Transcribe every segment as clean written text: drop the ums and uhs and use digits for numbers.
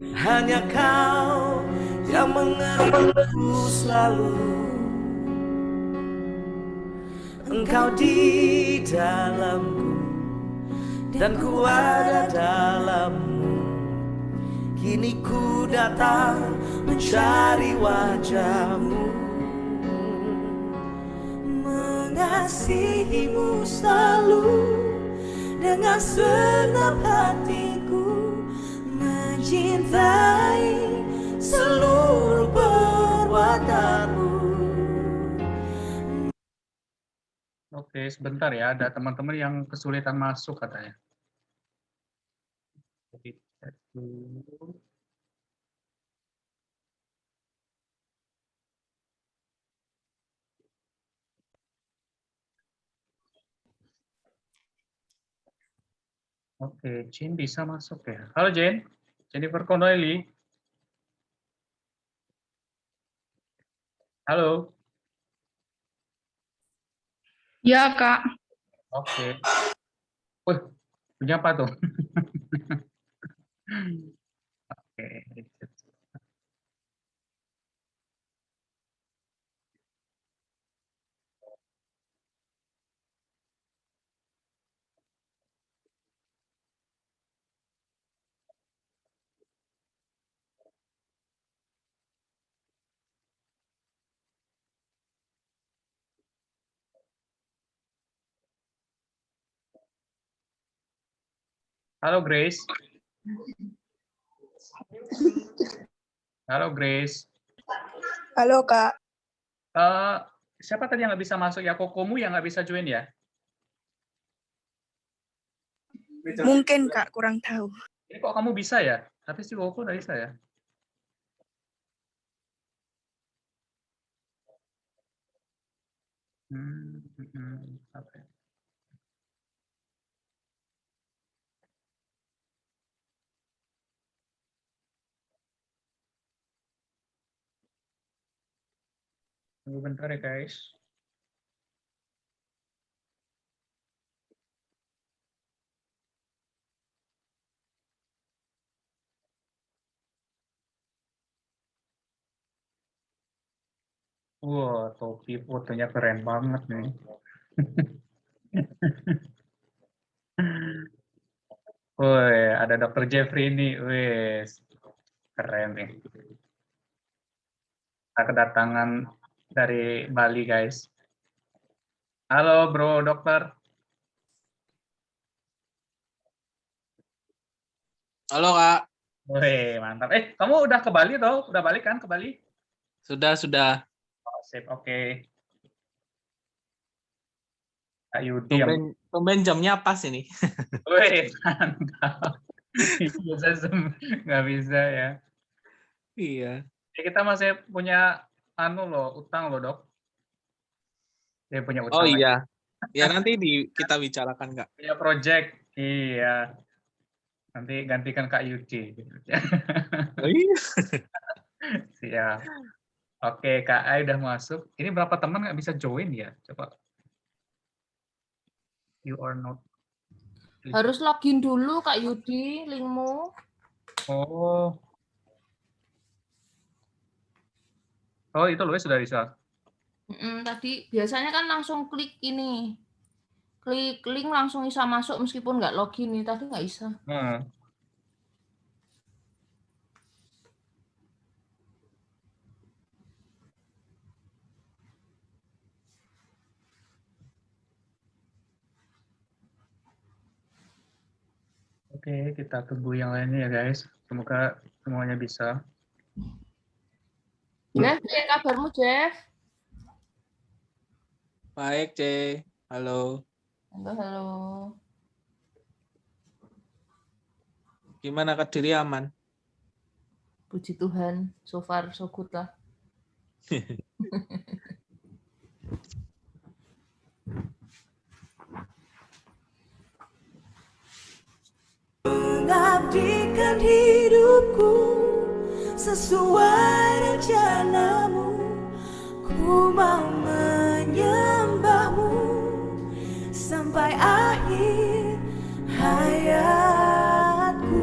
Hanya kau yang mengertiku selalu. Engkau di dalamku dan ku ada dalammu. Kini ku datang mencari wajahmu, mengasihimu selalu dengan segenap hatiku, mencintai seluruh perbuatanmu. Oke, sebentar ya, ada teman-teman yang kesulitan masuk katanya. Jadi, cek dulu. Oke, Jane bisa masuk ya. Halo Jane, Jennifer Connolly. Halo. Ya, Kak. Oke. Wih, punya apa tuh? Oke. Halo Grace. Halo Grace. Halo Kak. Siapa tadi yang nggak bisa masuk ya? Kokomu yang nggak bisa join ya? Mungkin Kak, kurang tahu. Ini kok kamu bisa ya? Tapi si Koko nggak bisa ya? Oke. Tunggu bentar ya guys. Wah, topi fotonya keren banget nih. Woi, ada Dr. Jeffrey ini. Wih, keren nih. Kita kedatangan dari Bali, guys. Halo, bro, dokter. Halo, Kak. Wih, mantap. Kamu udah ke Bali toh? Udah balik kan ke Bali? Sudah. Oh, sip, oke. Kak Yudi yang... Tumben jamnya pas ini. Wih, mantap. Nggak bisa ya. Iya. Kita masih punya utang loh, Dok. Dia punya Oh utang. iya. Ya nanti kita bicarakan, Kak. Punya project. Iya. Nanti gantikan Kak Yudi. Oh iya. Siap. Oke, Kak Ai udah masuk. Ini berapa teman nggak bisa join ya? Coba. You are not. Harus login dulu, Kak Yudi, linkmu. Oh. Oh, itu loh sudah bisa. Tadi biasanya kan langsung klik ini. Klik link langsung bisa masuk meskipun nggak login nih. Tadi nggak bisa. Oke, kita tunggu yang lainnya ya, guys. Semoga semuanya bisa. Jeff, kabarmu, Jeff? Baik, C. Halo. Halo. Gimana Kak Diri aman? Puji Tuhan, so far so good lah. Mengabdikan hidupku sesuai rencanamu, ku mau menyembahmu sampai akhir hayatku.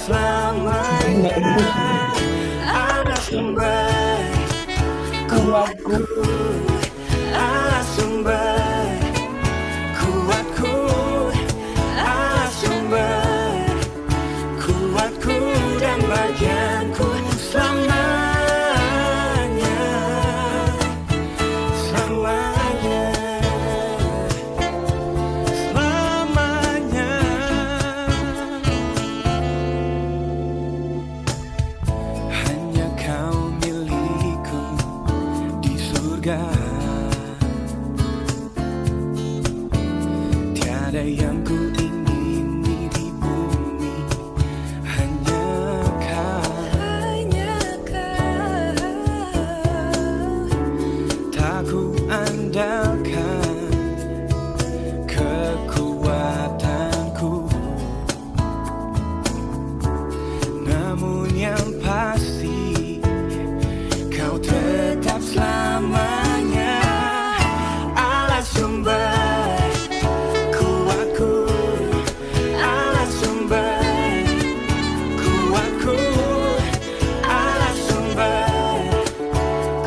selamanya. Allah sumber kuatku, Allah sumber kuatku, Allah sumber kuatku dan bagianku selamanya, selamanya, selamanya. Hanya kau milikku di surga, tiada yang ku ingini di bumi. Hanya kau, tak ku andalkan kekuatanku, namun yang pasti kau tetap selamanya. Allah sumber kuatku, Allah sumber kuatku, Allah sumber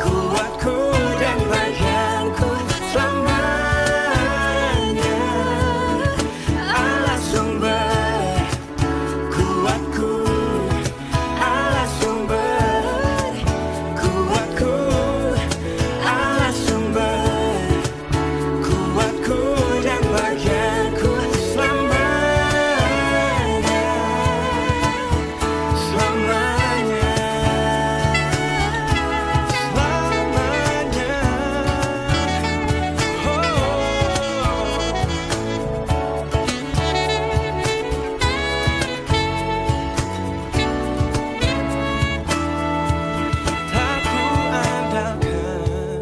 kuatku dan bagianku selamanya. Allah sumber kuatku, Allah sumber kuatku, Allah sumber kuatku dan bagianku selamanya, selamanya, selamanya.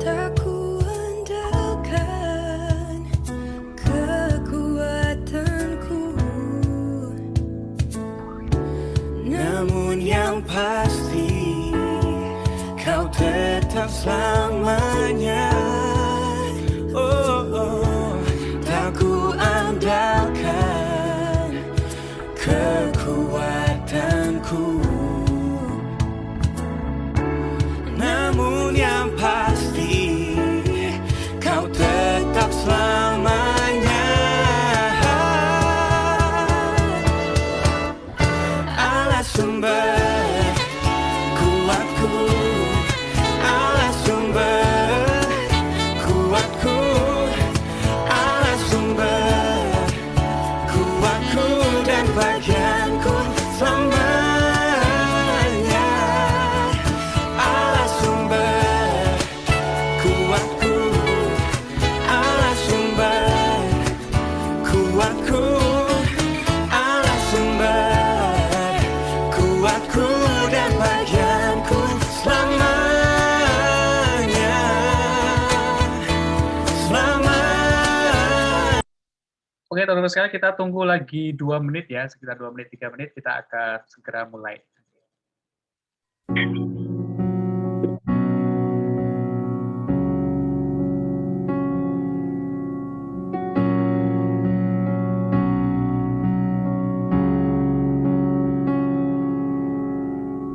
Tak ku andalkan kekuatanku, namun yang pasti kau tetap selamanya. Oh, oh. Tak ku andalkan kekuatanku, namun yang pasti kau tetap selamanya. Allah sumber kuatku, Allah sumber kuatku, Allah sumber kuatku dan bagianku selamanya. Allah sumber kuatku, Allah sumber kuatku, Allah sumber kuatku dan bagianku selamanya, selamanya. Oke, teman-teman sekalian, kita tunggu lagi 2 menit ya, sekitar 2 menit, 3 menit, kita akan segera mulai.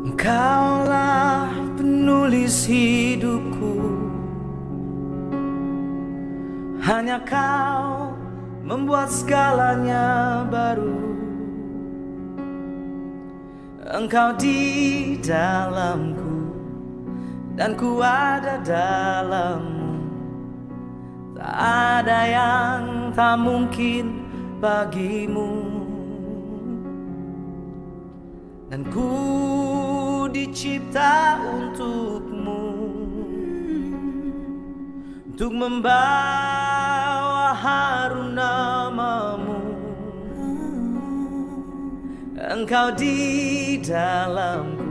Engkaulah penulis hidupku, hanya Kau membuat segalanya baru. Engkau di dalamku dan ku ada dalammu. Tak ada yang tak mungkin bagimu. Dan ku dicipta untukmu, untuk membawa harum namamu. Engkau di dalamku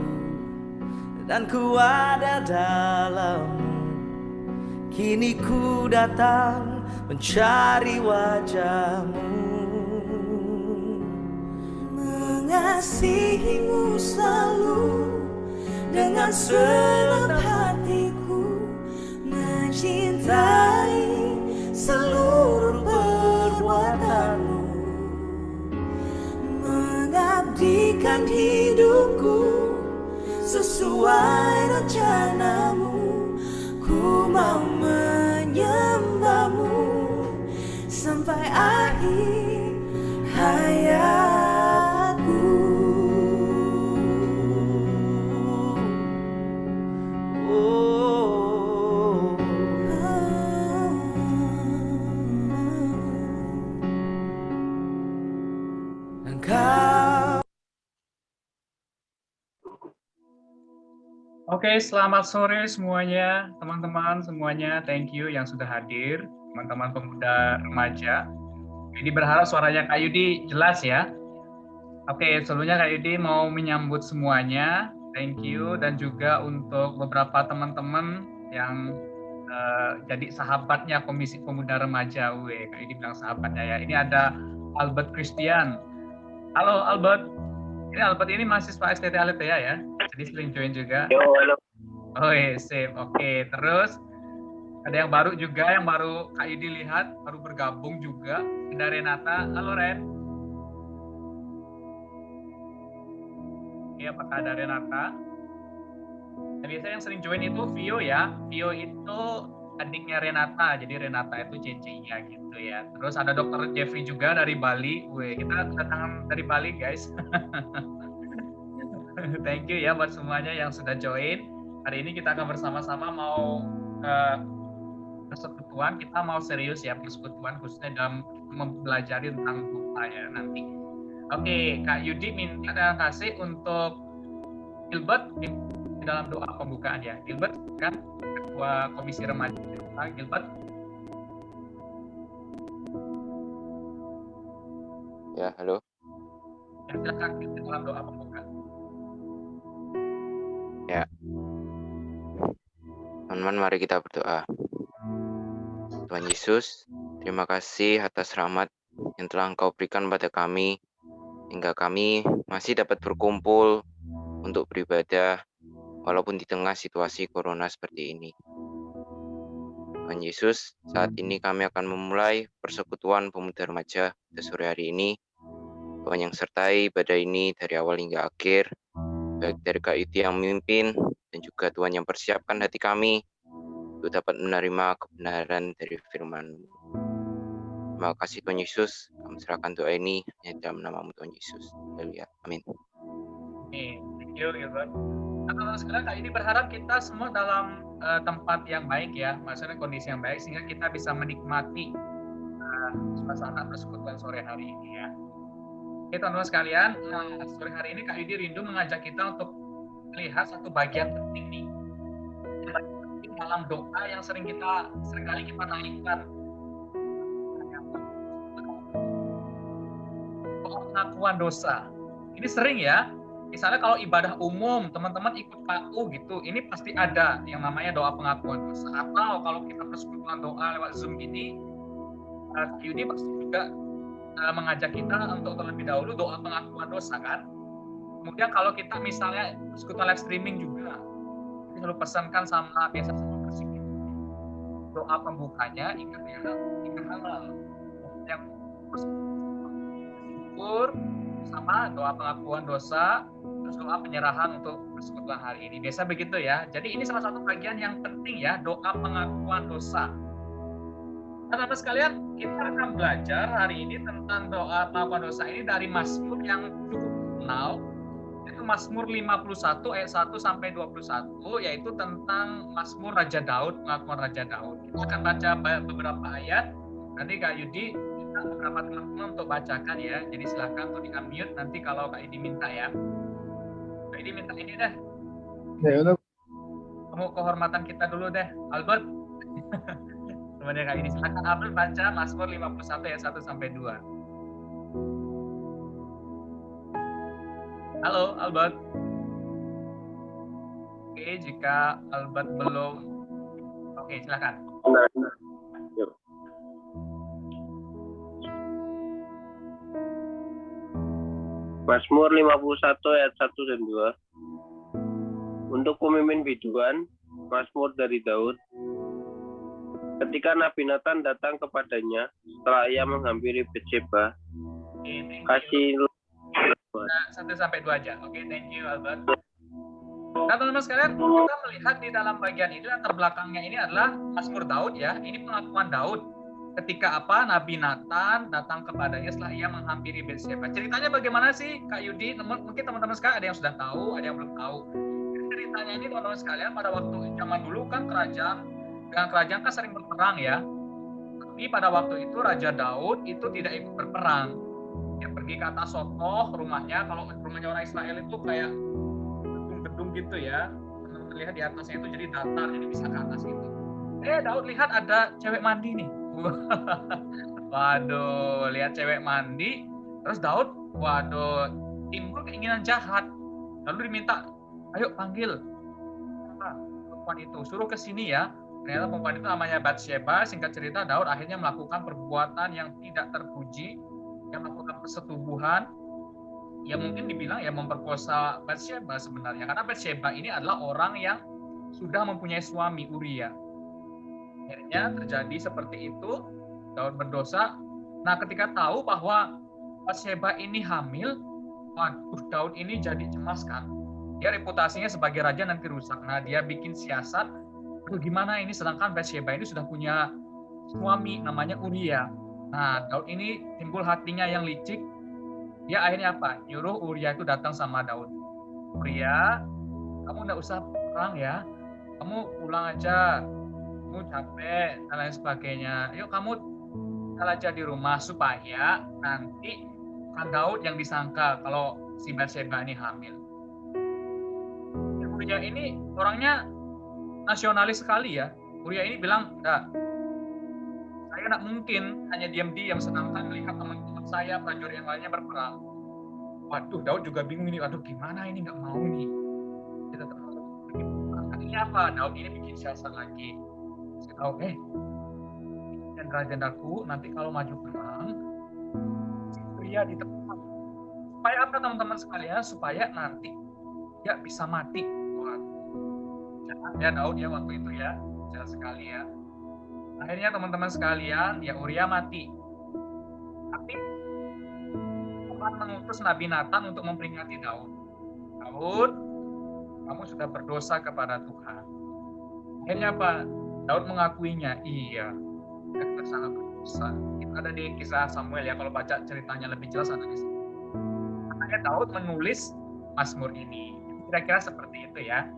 dan ku ada dalammu. Kini ku datang mencari wajahmu, mengasihimu selalu dengan segenap hatiku, mencintai seluruh perbuatanmu, mengabdi Pulihkan hidupku sesuai rencanamu. Ku mau menyembahmu sampai akhir hayatku. Oh, Engkau. Oke, selamat sore semuanya, teman-teman semuanya. Thank you yang sudah hadir, teman-teman pemuda remaja. Jadi berharap suaranya Kak Yudi jelas ya. Oke, sebelumnya Kak Yudi mau menyambut semuanya. Thank you, dan juga untuk beberapa teman-teman yang jadi sahabatnya Komisi Pemuda Remaja. Kak Yudi bilang sahabatnya ya. Ini ada Albert Christian. Halo Albert. Ini Albert ini mahasiswa STT Aletheia ya. Jadi sering join juga. Yo, halo. Oh iya, sip. Oke, terus ada yang baru juga, yang baru Kak Yudi lihat, baru bergabung juga. Ada Renata. Halo Ren. Oke, apakah ada Renata? Nah, biasanya yang sering join itu Vio ya. Vio itu adiknya Renata, jadi Renata itu CC-nya gitu ya. Terus ada Dr. Jeffrey juga dari Bali. Kita kedatangan dari Bali guys. Thank you ya buat semuanya yang sudah join. Hari ini kita akan bersama-sama mau persekutuan. Kita mau serius ya persekutuan, khususnya dalam mempelajari tentang doa ya nanti. Oke, Kak Yudi minta kasih untuk Gilbert di dalam doa pembukaan ya. Gilbert kan Ketua Komisi Remaja. Gilbert. Ya, halo. Ya, silakan di dalam doa pembukaan. Ya. Teman-teman, mari kita berdoa. Tuhan Yesus, terima kasih atas rahmat yang telah Engkau berikan pada kami, hingga kami masih dapat berkumpul untuk beribadah, walaupun di tengah situasi corona seperti ini. Tuhan Yesus, saat ini kami akan memulai persekutuan pemuda remaja pada sore hari ini. Tuhan yang sertai ibadah ini dari awal hingga akhir, baik dari Kak Yudi yang memimpin, dan juga Tuhan yang persiapkan hati kami untuk dapat menerima kebenaran dari firman-Mu. Terima kasih Tuhan Yesus, kami serahkan doa ini hanya dalam nama-Mu Tuhan Yesus. Haleluya. Amin. Thank you, Gilbert. Nah, sekarang Kak ini berharap kita semua dalam tempat yang baik ya, maksudnya kondisi yang baik, sehingga kita bisa menikmati suasana persekutuan sore hari ini ya. Oke teman-teman sekalian, sore hari ini Kak Yudi rindu mengajak kita untuk melihat satu bagian penting nih dalam doa yang seringkali kita naikkan. Pengakuan dosa. Ini sering ya. Misalnya kalau ibadah umum, teman-teman ikut KU gitu, ini pasti ada yang namanya doa pengakuan dosa. Atau kalau kita persekutuan doa lewat Zoom ini, Kak Yudi pasti juga mengajak kita untuk terlebih dahulu doa pengakuan dosa kan. Kemudian kalau kita misalnya persekutuan live streaming juga, kita selalu pesankan biasa sama presiden. Doa pembukanya ingat ya, ingat halal. Yang bersyukur sama doa pengakuan dosa, terus doa penyerahan untuk persekutuan hari ini. Biasa begitu ya. Jadi ini salah satu bagian yang penting ya, doa pengakuan dosa. Teman-teman sekalian, kita akan belajar hari ini tentang doa pengakuan dosa ini dari Mazmur yang cukup terkenal, yaitu Mazmur 51 ayat 1 sampai 21, yaitu tentang Mazmur Raja Daud, pengakuan Raja Daud. Kita akan baca beberapa ayat. Nanti Kak Yudi minta beberapa teman-teman untuk bacakan ya. Jadi silakan untuk di-unmute nanti kalau Kak Yudi minta ya. Kak Yudi minta ini deh. Ya, Kamu kehormatan kita dulu deh, Albert. Kemudian Kak Yudi silakan Albert baca Mazmur 51 ayat 1 sampai 2. Halo Albert. Oke, jika Albert belum, oke silakan. Mazmur 51 ayat 1 dan 2. Untuk pemimpin biduan, Mazmur dari Daud. Ketika Nabi Nathan datang kepadanya setelah ia menghampiri Betseba, 1 sampai 2 aja. Oke, thank you Albert. Nah, teman-teman sekalian, kita melihat di dalam bagian ini latar belakangnya ini adalah Mazmur Daud ya. Ini pengakuan Daud ketika apa? Nabi Nathan datang kepadanya setelah ia menghampiri Betsheba. Ceritanya bagaimana sih Kak Yudi? Mungkin teman-teman sekalian ada yang sudah tahu, ada yang belum tahu. Ceritanya ini teman-teman sekalian pada waktu zaman dulu kan kerajaan kan sering berperang ya. Tapi pada waktu itu Raja Daud itu tidak ikut berperang. Dia pergi ke atas sotoh rumahnya. Kalau rumahnya orang Israel itu kayak gedung gitu ya. Teman-teman lihat di atasnya itu jadi datar, jadi bisa ke atas gitu. Daud lihat ada cewek mandi nih. Waduh, lihat cewek mandi. Terus Daud, waduh, timbul keinginan jahat. Lalu diminta, ayo panggil perempuan itu, suruh ke sini ya. Ternyata perempuan itu namanya Batsheba. Singkat cerita, Daud akhirnya melakukan perbuatan yang tidak terpuji, yang melakukan persetubuhan. Ya mungkin dibilang ya memperkosa Batsheba sebenarnya. Karena Batsheba ini adalah orang yang sudah mempunyai suami, Uria. Akhirnya terjadi seperti itu, Daud berdosa. Nah, ketika tahu bahwa Batsheba ini hamil, waduh, Daud ini jadi cemas kan. Dia reputasinya sebagai raja nanti rusak. Nah, dia bikin siasat, gimana ini sedangkan Batsheba ini sudah punya suami namanya Uria. Nah, Daud ini timbul hatinya yang licik. Dia akhirnya apa? Nyuruh Uria itu datang sama Daud. Uria, kamu nggak usah perang ya. Kamu pulang aja. Kamu capek dan lain sebagainya. Yuk kamu tinggal aja di rumah supaya nanti bukan Daud yang disangka kalau si Batsheba ini hamil. Uria ini orangnya nasionalis sekali ya. Uria ini bilang, enggak, saya nggak mungkin hanya diam-diam sedangkan melihat teman-teman saya prajurit yang lainnya berperang. Waduh, Daud juga bingung ini. Waduh, gimana ini nggak mau nih. Kita termasuk ini apa? Daud ini bikin siasat lagi. Tahu, jenderal-jenderalku nanti kalau maju perang, Uria di tempat. Supaya apa teman-teman sekalian? Supaya nanti dia bisa mati. Ya Daud ya waktu itu ya, jahat sekali ya. Akhirnya teman-teman sekalian, ya Uria mati. Tapi Tuhan mengutus Nabi Nathan untuk memperingati Daud. Daud, kamu sudah berdosa kepada Tuhan. Akhirnya apa? Daud mengakuinya, iya, kita sangat berdosa. Itu ada di kisah Samuel ya, kalau baca ceritanya lebih jelas ada di sini. Makanya Daud menulis Mazmur ini. Kira-kira seperti itu ya.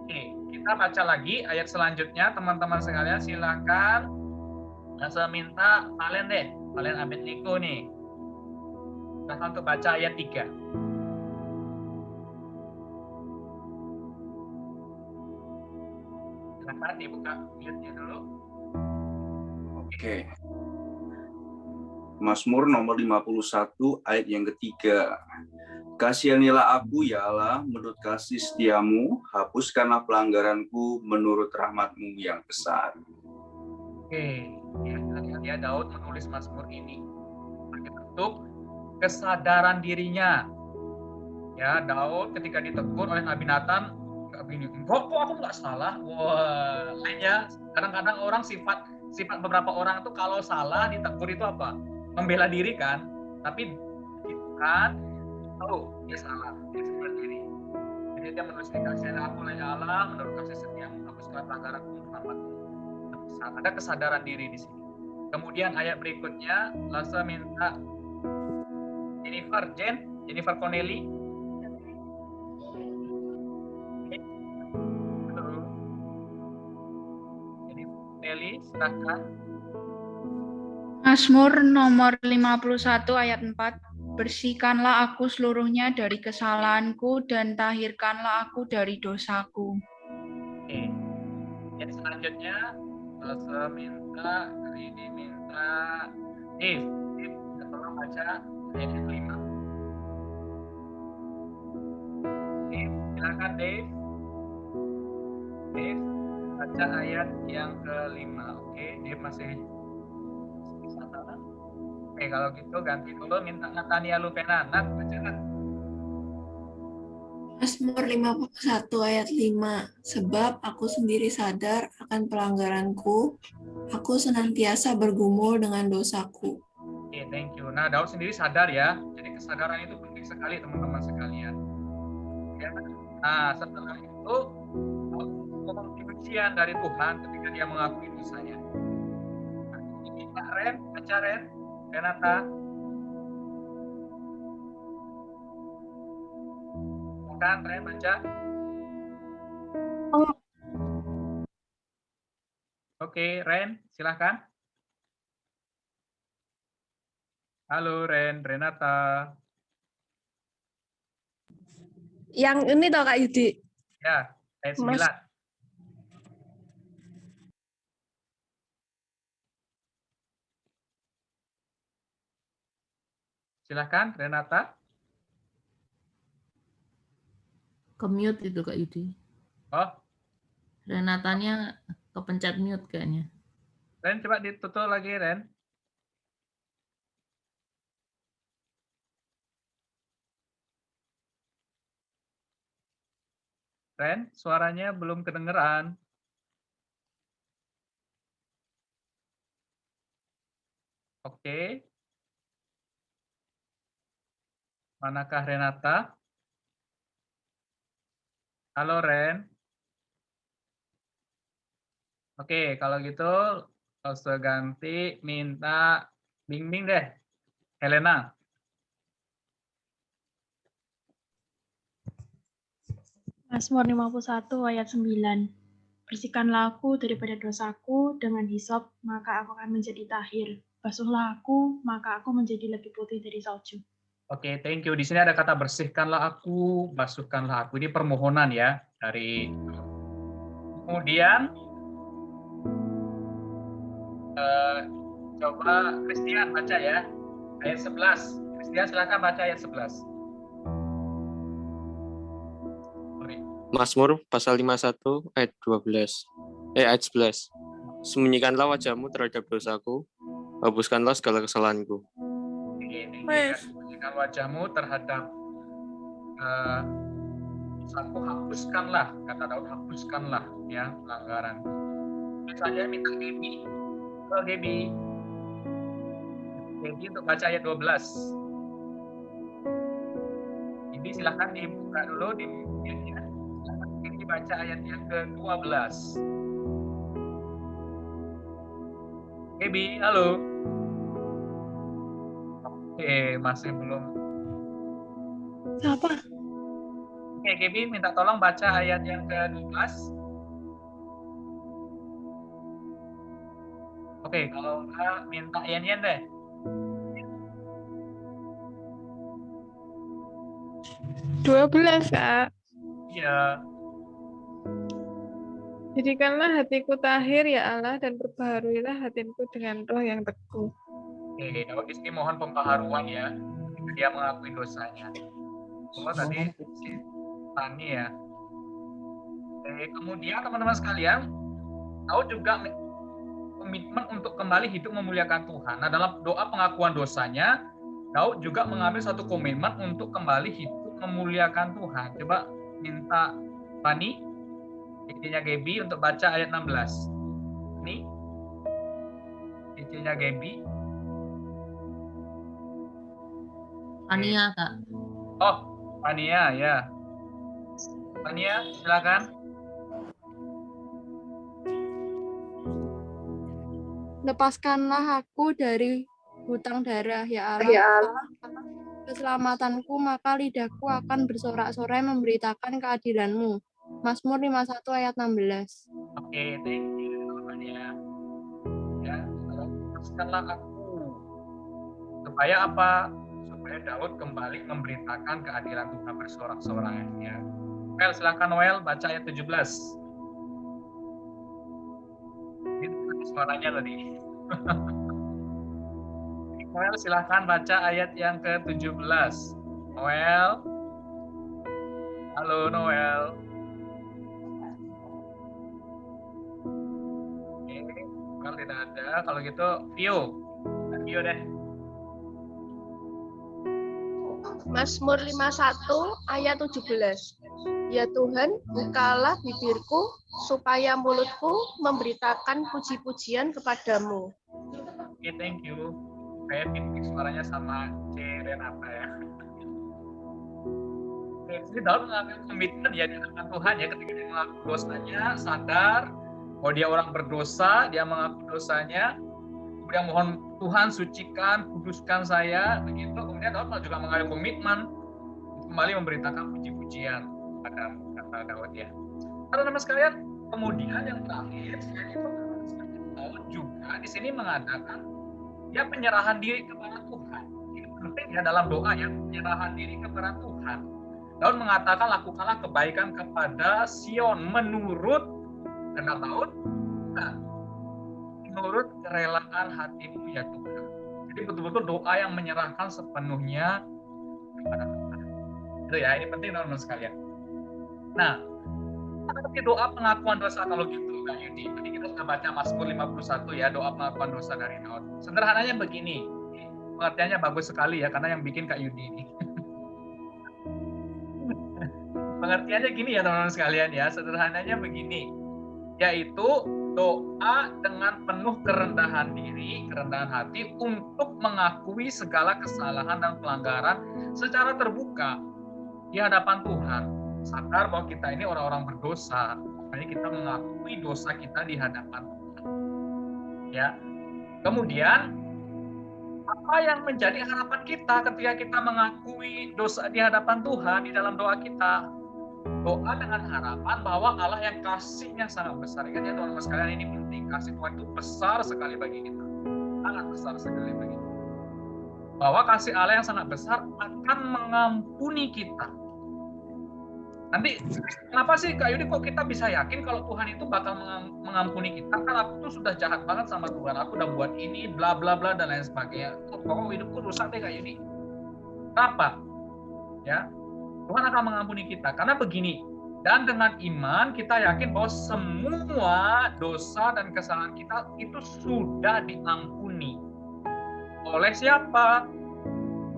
Oke, kita baca lagi ayat selanjutnya, teman-teman sekalian silakan. Saya minta kalian Abednego nih. Silakan untuk baca ayat 3. Silakan dibuka mute-nya dulu. Oke. Mazmur nomor 51 ayat yang ketiga. Kasihanilah aku ya Allah menurut kasih setiamu, hapuskanlah pelanggaranku menurut rahmat-mu yang besar. Oke, ya, lihat ya Daud menulis Mazmur ini sebagai bentuk kesadaran dirinya. Ya, Daud ketika ditegur oleh Nabi Nathan, kok aku nggak salah? Wah, lainnya kadang-kadang orang sifat beberapa orang itu kalau salah ditegur itu apa? Membela diri kan, tapi kan tahu dia salah, dia sadar diri. Jadi dia menulis kasihanilah aku ya Allah menurut kasih setiamu, hapuskanlah pelanggaranku rahmat-mu. Ada kesadaran diri di sini. Kemudian ayat berikutnya, Lasa minta Jennifer Connelly. Jennifer Connelly, silakan. Mazmur nomor 51 ayat 4. Bersihkanlah aku seluruhnya dari kesalahanku dan tahirkanlah aku dari dosaku. Oke. Yang selanjutnya Lasa minta Dave, tolong baca ayat yang 5. Dave, silakan Dave, baca ayat yang ke-5. Oke, Dave masih di sana. Oke, kalau gitu ganti dulu, minta Natania Lupena. Nat, baca Nat. Mazmur 51 ayat 5. Sebab aku sendiri sadar akan pelanggaranku, aku senantiasa bergumul dengan dosaku. Oke, thank you. Nah, Daud sendiri sadar ya. Jadi kesadaran itu penting sekali teman-teman sekalian. Ya. Nah, setelah itu ngomong kebencian dari Tuhan ketika dia mengakui dosanya. Nah, ini Pak Ren, baca Ren, Renata. Silakan Ren baca. Oh. Oke, Ren, silakan. Halo Ren, Renata. Yang ini toh Kak Yudi. Ya, ayat 9. Mas. Silakan Renata. Ke-mute itu Kak Yudi. Oh, Renatanya kepencet mute kayaknya. Ren coba ditutup lagi Ren. Ren, suaranya belum kedengeran. Oke. Manakah Renata? Halo Ren. Oke, kalau gitu langsung ganti minta Bing deh. Helena. Mazmur 51 ayat 9. Bersihkanlah aku daripada dosaku dengan hisop, maka aku akan menjadi tahir. Basuhlah aku, maka aku menjadi lebih putih dari salju. Oke, thank you. Di sini ada kata bersihkanlah aku, basuhkanlah aku. Ini permohonan ya dari. Kemudian coba Christian baca ya ayat 11. Christian silakan baca ayat 11. Mazmur pasal 51 ayat 12. Ayat 11. Sembunyikanlah wajahmu terhadap dosaku, hapuskanlah segala kesalahanku. Sembunyikan wajahmu terhadap dosaku, hapuskanlah, kata Daud, hapuskanlah ya pelanggaran. Misalnya minta Gaby. Halo Gaby. Gaby untuk baca ayat 12. Ini silahkan dibuka dulu di Gaby baca ayat yang ke-12. Gaby, halo. Oke, masih belum. Siapa? Oke, Gaby minta tolong baca ayat yang ke-12. Oke, kalau enggak minta Yen deh. Kak. Iya. Jadikanlah hatiku tahir ya Allah, dan perbaharuilah hatinku dengan roh yang teguh. Oke, Daud di sini mohon pembaharuan ya. Dia mengakui dosanya. Kalau tadi si Tani ya. Oke, kemudian teman-teman sekalian, Daud juga komitmen untuk kembali hidup memuliakan Tuhan. Nah, dalam doa pengakuan dosanya, Daud juga mengambil satu komitmen untuk kembali hidup memuliakan Tuhan. Coba minta Fani, istrinya Gaby, untuk baca ayat 16. Ini istrinya Gaby. Fania, Kak. Oh, Fania ya. Fania, silakan. Lepaskanlah aku dari hutang darah, ya Allah. Keselamatanku, maka lidahku akan bersorak-sorai memberitakan keadilan-Mu. Mazmur 51 ayat 16. Oke, thank you, Fania. Ya, lepaskanlah aku. Supaya apa? Supaya Daud kembali memberitakan keadilan Tuhan, bersorak-sorai. Ya. Noel, silakan Noel, baca ayat 17. Ini suaranya tadi. Noel, silakan baca ayat yang ke-17. Noel. Halo, Noel. Oke, Noel tidak ada. Kalau gitu, Vio. Vio deh. Mazmur 51 ayat 17. Ya Tuhan, bukalah bibirku, supaya mulutku memberitakan puji-pujian kepadamu. Oke, thank you. Kayak titik suaranya sama C Renata ya. Jadi Daud mengambil komitmen ya di hadapan Tuhan ya, ketika dia mengaku dosanya, sadar bahwa dia orang berdosa, dia mengaku dosanya, kemudian mohon Tuhan sucikan, kuduskan saya, begitu. Kemudian Daud juga mengambil komitmen kembali memberitakan puji-pujian pada kata Daud ya. Teman-teman sekalian, kemudian yang terakhir, Daud juga di sini mengadakan ya penyerahan diri kepada Tuhan. Ini penting ya dalam doa ya, penyerahan diri kepada Tuhan. Daud mengatakan, lakukanlah kebaikan kepada Sion menurut kehendak Daud, menurut kerelaan hatimu ya Tuhan. Jadi betul-betul doa yang menyerahkan sepenuhnya kepada Tuhan. Itu ya, ini penting teman-teman sekalian. Nah, seperti doa pengakuan dosa kalau gitu Kak Yudi. Tadi kita sudah baca Mazmur 51 ya, doa pengakuan dosa dari Daud. Sederhananya begini, pengertiannya bagus sekali ya, karena yang bikin Kak Yudi ini. Pengertiannya gini ya teman-teman sekalian ya, sederhananya begini, yaitu doa dengan penuh kerendahan diri, kerendahan hati untuk mengakui segala kesalahan dan pelanggaran secara terbuka di hadapan Tuhan. Sadar bahwa kita ini orang-orang berdosa, makanya kita mengakui dosa kita di hadapan Tuhan. Ya. Kemudian apa yang menjadi harapan kita ketika kita mengakui dosa di hadapan Tuhan di dalam doa kita? Doa dengan harapan bahwa Allah yang kasihnya sangat besar. Ingat ya teman-teman sekalian, ini penting. Kasih Tuhan itu besar sekali bagi kita. Sangat besar sekali bagi kita. Bahwa kasih Allah yang sangat besar akan mengampuni kita. Nanti kenapa sih Kak Yudi kok kita bisa yakin kalau Tuhan itu bakal mengampuni kita? Kan aku tuh sudah jahat banget sama Tuhan. Aku udah buat ini, bla bla bla dan lain sebagainya. Pokoknya hidupku rusak deh Kak Yudi. Kenapa? Ya, Tuhan akan mengampuni kita. Karena begini, dan dengan iman kita yakin bahwa semua dosa dan kesalahan kita itu sudah diampuni. Oleh siapa?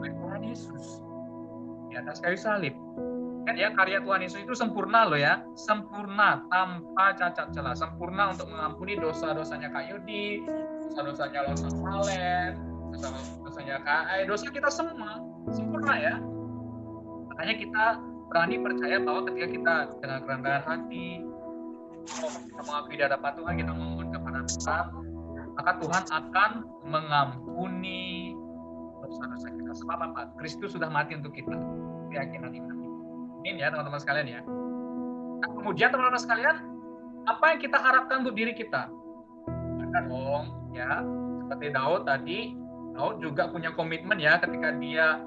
Oleh Tuhan Yesus. Di atas kayu salib. Kan ya, karya Tuhan Yesus itu sempurna loh ya. Sempurna, tanpa cacat celah. Sempurna untuk mengampuni dosa-dosanya Kak Yudi, dosa-dosanya Losa Valen, dosa-dosanya Kak Ai, dosa kita semua. Sempurna ya. Makanya kita berani percaya bahwa ketika kita dengan kerendahan hati, kita mengakui di hadapan Tuhan, kita memohon kepada Tuhan, maka Tuhan akan mengampuni dosa-dosa kita. Sebab apa? Kristus sudah mati untuk kita. Keyakinan iman. Ini ya teman-teman sekalian ya. Nah, kemudian teman-teman sekalian, apa yang kita harapkan untuk diri kita? Ada dong ya. Seperti Daud tadi, Daud juga punya komitmen ya ketika dia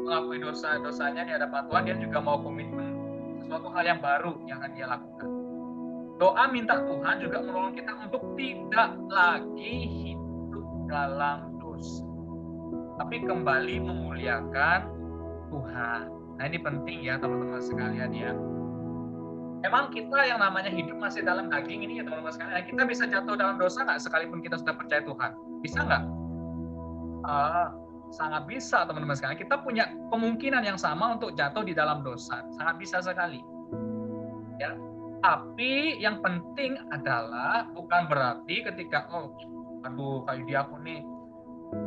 mengakui dosa-dosanya di hadapan Tuhan, dia juga mau komitmen sesuatu hal yang baru yang akan dia lakukan. Doa minta Tuhan juga menolong kita untuk tidak lagi hidup dalam dosa, tapi kembali memuliakan Tuhan. Nah ini penting ya teman-teman sekalian ya. Emang kita yang namanya hidup masih dalam daging ini ya teman-teman sekalian, kita bisa jatuh dalam dosa nggak sekalipun kita sudah percaya Tuhan? Bisa nggak? Sangat bisa teman-teman sekalian. Kita punya kemungkinan yang sama untuk jatuh di dalam dosa. Sangat bisa sekali. Ya. Tapi yang penting adalah bukan berarti ketika aduh Kak Yudi aku nih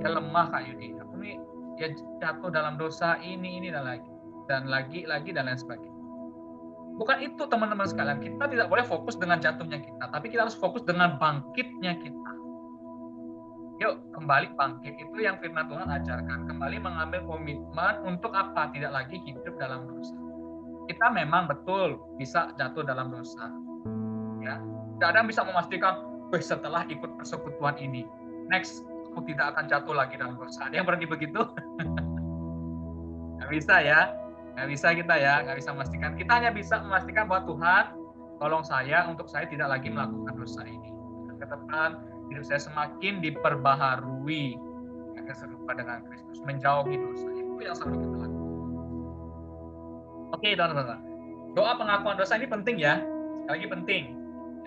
ya lemah Kak Yudi. Aku nih ya jatuh dalam dosa ini dan lagi dan lain sebagainya. Bukan itu teman-teman sekalian. Kita tidak boleh fokus dengan jatuhnya kita, tapi kita harus fokus dengan bangkitnya kita. Yuk, kembali bangkit, itu yang firman Tuhan ajarkan. Kembali mengambil komitmen untuk apa? Tidak lagi hidup dalam dosa. Kita memang betul bisa jatuh dalam dosa. Ya, tidak ada yang bisa memastikan, setelah ikut persekutuan ini, next, aku tidak akan jatuh lagi dalam dosa. Ada yang berani begitu? Nggak bisa ya. Nggak bisa kita ya, nggak bisa memastikan. Kita hanya bisa memastikan bahwa Tuhan, tolong saya untuk saya tidak lagi melakukan dosa ini. Ke depan, hidup saya semakin diperbaharui agar serupa dengan Kristus, menjauhi dosa. Itu yang selalu kita lakukan. Oke, teman-teman. Doa pengakuan dosa ini penting ya. Sekali lagi penting.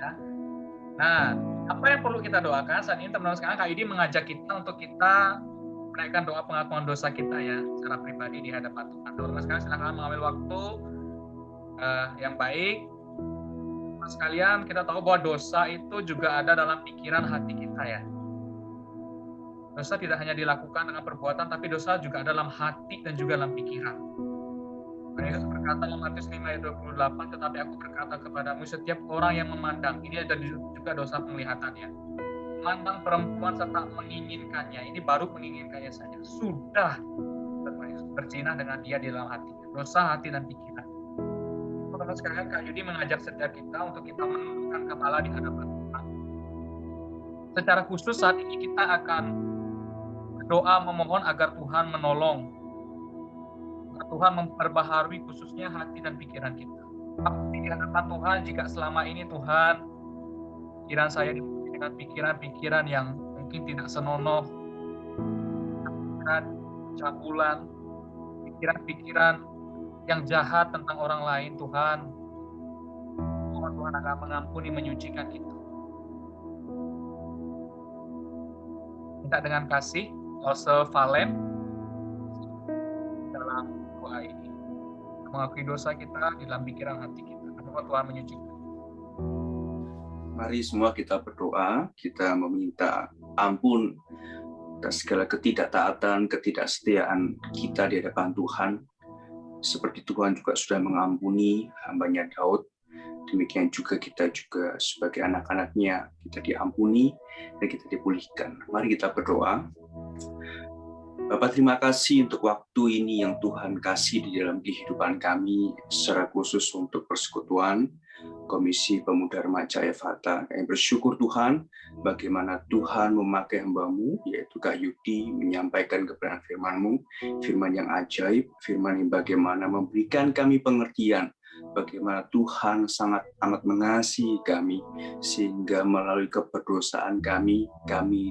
Ya. Nah, apa yang perlu kita doakan saat ini teman-teman sekarang? Kak Yudi mengajak kita untuk kita menaikkan doa pengakuan dosa kita ya, secara pribadi di hadapan Tuhan. Teman-teman sekarang silakan mengambil waktu yang baik. Sekalian kita tahu bahwa dosa itu juga ada dalam pikiran hati kita ya. Dosa tidak hanya dilakukan dengan perbuatan, tapi dosa juga dalam hati dan juga dalam pikiran. Yesus berkata dalam Matius 5 ayat 28, tetapi aku berkata kepadamu, setiap orang yang memandang, ini ada juga dosa penglihatannya, memandang perempuan serta menginginkannya, ini baru menginginkannya saja, sudah berzina dengan dia di dalam hatinya. Dosa hati dan pikiran. Teman-teman sekalian, Kak Yudi mengajak setiap kita untuk kita menundukkan kepala di hadapan Tuhan. Secara khusus saat ini kita akan berdoa memohon agar Tuhan menolong, agar Tuhan memperbaharui khususnya hati dan pikiran kita. Di hadapan Tuhan, jika selama ini Tuhan, pikiran saya dipenuhi dengan pikiran-pikiran yang mungkin tidak senonoh, pikiran cabulan, pikiran-pikiran yang jahat tentang orang lain, Tuhan, mohon Tuhan akan mengampuni, menyucikan kita. Minta dengan kasih, Joseph Valen dalam doa ini mengakui dosa kita di dalam pikiran hati kita. Semoga Tuhan menyucikan. Mari semua kita berdoa, kita meminta ampun atas segala ketidaktaatan, ketidaksetiaan kita di hadapan Tuhan. Seperti Tuhan juga sudah mengampuni hamba-Nya Daud, demikian juga kita juga sebagai anak-anak-Nya, kita diampuni dan kita dipulihkan. Mari kita berdoa. Bapa, terima kasih untuk waktu ini yang Tuhan kasih di dalam kehidupan kami, secara khusus untuk persekutuan Komisi Pemuda Remaja Efata. Kami bersyukur Tuhan, bagaimana Tuhan memakai hamba-Mu, yaitu Kak Yudi, menyampaikan kebenaran firman-Mu, firman yang ajaib, firman yang bagaimana memberikan kami pengertian, bagaimana Tuhan sangat amat mengasihi kami, sehingga melalui keberdosaan kami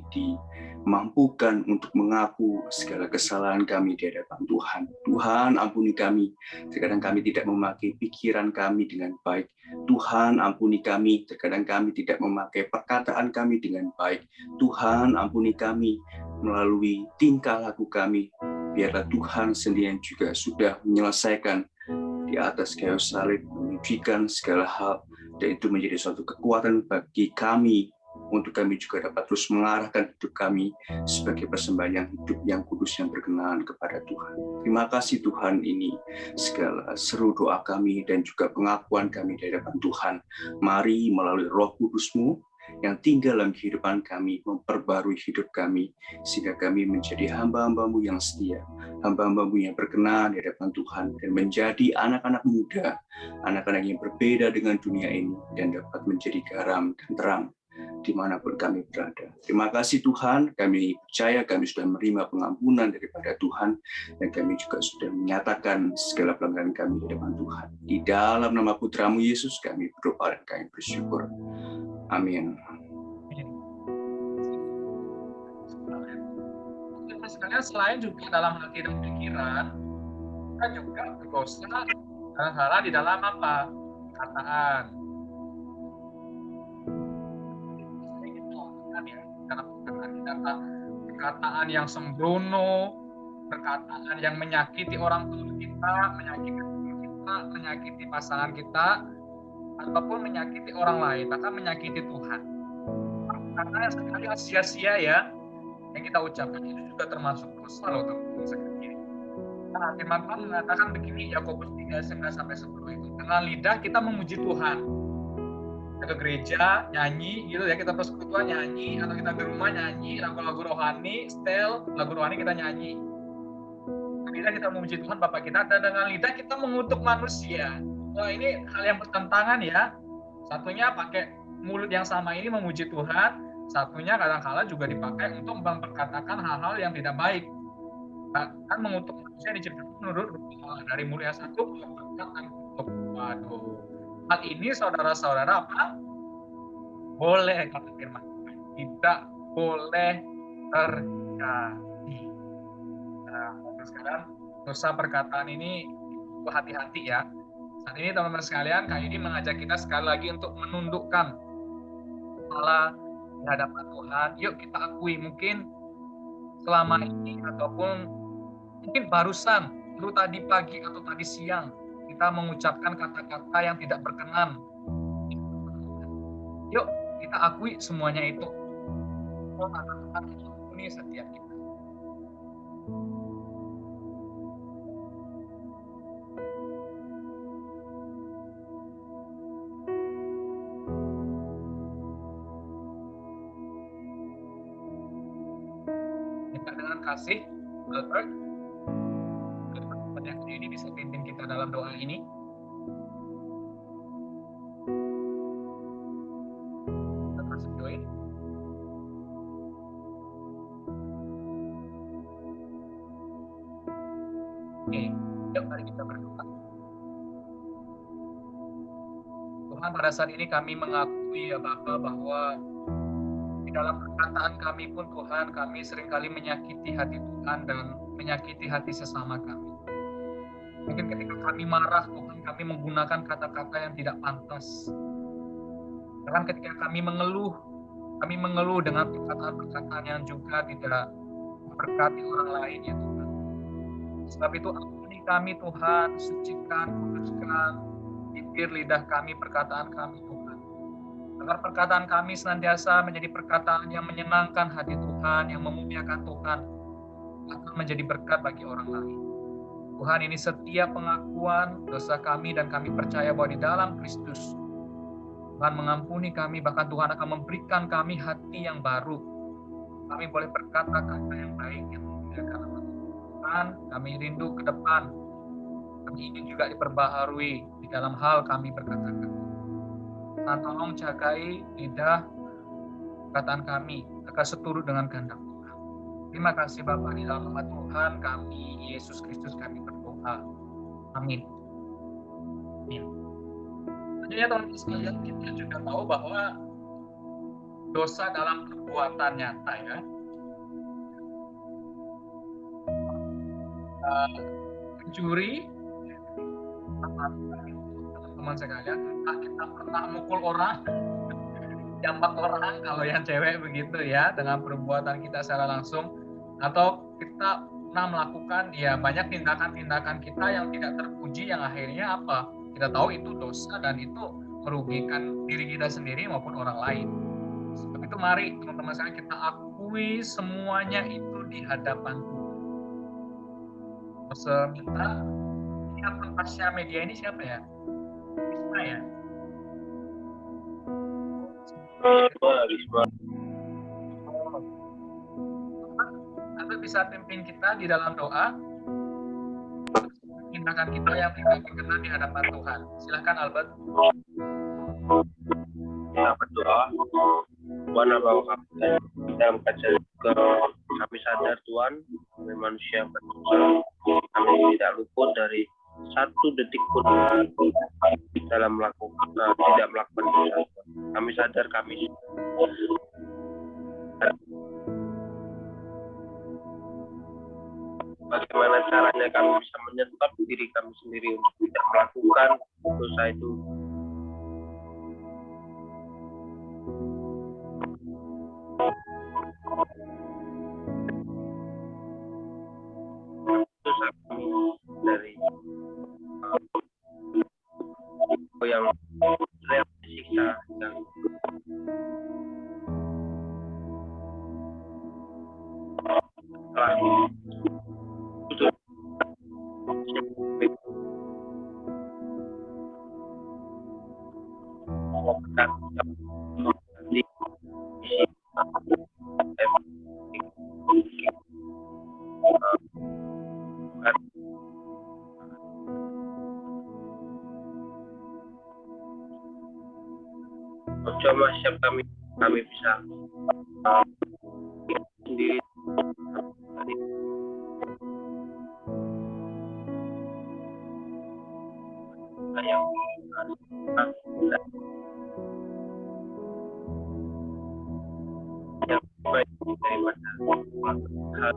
dimampukan untuk mengaku segala kesalahan kami di hadapan Tuhan. Tuhan, ampuni kami, terkadang kami tidak memakai pikiran kami dengan baik. Tuhan, ampuni kami, terkadang kami tidak memakai perkataan kami dengan baik. Tuhan, ampuni kami melalui tingkah laku kami. Biarlah Tuhan sendiri yang juga sudah menyelesaikan di atas kayu salib, menyucikan segala hal, dan itu menjadi suatu kekuatan bagi kami untuk kami juga dapat terus mengarahkan hidup kami sebagai persembahan hidup yang kudus yang berkenan kepada Tuhan. Terima kasih Tuhan, ini segala seru doa kami dan juga pengakuan kami di hadapan Tuhan. Mari melalui Roh Kudus-Mu yang tinggal dalam kehidupan kami, memperbarui hidup kami, sehingga kami menjadi hamba-hamba-Mu yang setia, hamba-hamba-Mu yang berkenan di hadapan Tuhan, dan menjadi anak-anak muda, anak-anak yang berbeda dengan dunia ini, dan dapat menjadi garam dan terang dimanapun kami berada. Terima kasih Tuhan, kami percaya kami sudah menerima pengampunan daripada Tuhan, dan kami juga sudah menyatakan segala pelanggaran kami di hadapan Tuhan. Di dalam nama Putra-Mu Yesus kami berdoa dan kami bersyukur. Amin. Sekalian, selain juga dalam hati dan pikiran, kita juga berdosa salah di dalam apa? Perkataan. Perkataan yang sembrono, perkataan yang menyakiti orang tua kita, menyakiti pasangan kita, ataupun menyakiti orang lain, bahkan menyakiti Tuhan. Karena sekali sia-sia ya, yang kita ucapkan itu juga termasuk dosa loh teman-teman sekalian. Nah, firman Tuhan mengatakan begini, Yakobus 3:9-10 itu, dengan lidah kita memuji Tuhan. Kita ke gereja nyanyi gitu ya, kita persekutuan nyanyi, atau kita di rumah nyanyi lagu-lagu rohani, setel lagu rohani kita nyanyi. Dengan lidah kita memuji Tuhan Bapa kita, dan dengan lidah kita mengutuk manusia. Wah, ini hal yang bertentangan ya. Satunya pakai mulut yang sama ini memuji Tuhan, satunya kadang-kala juga dipakai untuk memperkatakan hal-hal yang tidak baik. Kan mengutuk manusia diciptakan menurut dari mulut yang satu memperkatakan kutuk. Waduh. Hal ini saudara-saudara apa? Boleh, kata firman Tuhan, tidak boleh terjadi. Nah, sekarang dosa perkataan ini hati-hati ya. Saat ini teman-teman sekalian, Kak Yudi mengajak kita sekali lagi untuk menundukkan kepala di hadapan Tuhan. Yuk kita akui, mungkin selama ini ataupun mungkin barusan, baru tadi pagi atau tadi siang, kita mengucapkan kata-kata yang tidak berkenan. Yuk kita akui semuanya itu. mengampuni setiap kita. Minta dengan kasih, Albert, yang ini bisa pimpin kita dalam doa ini. Kita kasih join. Oke, yuk mari kita berdoa. Tuhan, pada saat ini kami mengakui ya Bapa bahwa di dalam perkataan kami pun Tuhan, kami seringkali menyakiti hati Tuhan dan menyakiti hati sesama kami. Mungkin ketika kami marah, Tuhan, kami menggunakan kata-kata yang tidak pantas. Bahkan ketika kami mengeluh dengan perkataan-perkataan yang juga tidak memberkati orang lain ya Tuhan. Sebab itu ampuni kami Tuhan, sucikan, kuduskan bibir, lidah kami, perkataan kami Tuhan. Agar perkataan kami senantiasa menjadi perkataan yang menyenangkan hati Tuhan, yang memuliakan Tuhan, akan menjadi berkat bagi orang lain. Tuhan, ini setiap pengakuan dosa kami dan kami percaya bahwa di dalam Kristus Tuhan mengampuni kami, bahkan Tuhan akan memberikan kami hati yang baru. Kami boleh berkata-kata yang baik yang memuliakan nama Tuhan. Kami rindu ke depan. Kami ingin juga diperbaharui di dalam hal kami berkata-kata. Tuhan, tolong jagai lidah perkataan kami agar seturut dengan kehendak Tuhan. Terima kasih Bapa, di dalam nama Tuhan kami, Yesus Kristus kami berdoa. Amin. Amin. Selanjutnya teman-teman sekalian, kita juga tahu bahwa dosa dalam perbuatan nyata ya. Mencuri, teman-teman sekalian, entah kita pernah mukul orang, jambak orang kalau yang cewek begitu ya, dengan perbuatan kita secara langsung, atau kita pernah melakukan ya banyak tindakan-tindakan kita yang tidak terpuji, yang akhirnya apa? Kita tahu itu dosa dan itu merugikan diri kita sendiri maupun orang lain. Sebab itu mari teman-teman sekalian kita akui semuanya itu di hadapan Tuhan. Saya minta ini aplikasi media ini siapa ya? Risma ya? Risma. Anda bisa pimpin kita di dalam doa tindakan kita yang tidak berkenan di hadapan Tuhan. Silahkan Albert. Kita berdoa. Tuhan, Bapa kami dalam kajian ke kami sadar Tuhan, kami manusia berdosa, kami tidak luput dari satu detik pun dalam melakukan tidak melakukan dosa. Kami sadar kami bagaimana caranya kami bisa menyetop diri kami sendiri untuk tidak melakukan dosa itu. Dosa kami dari yang siksa yang telah coba siap kami bisa sendiri yang baik daripada hal.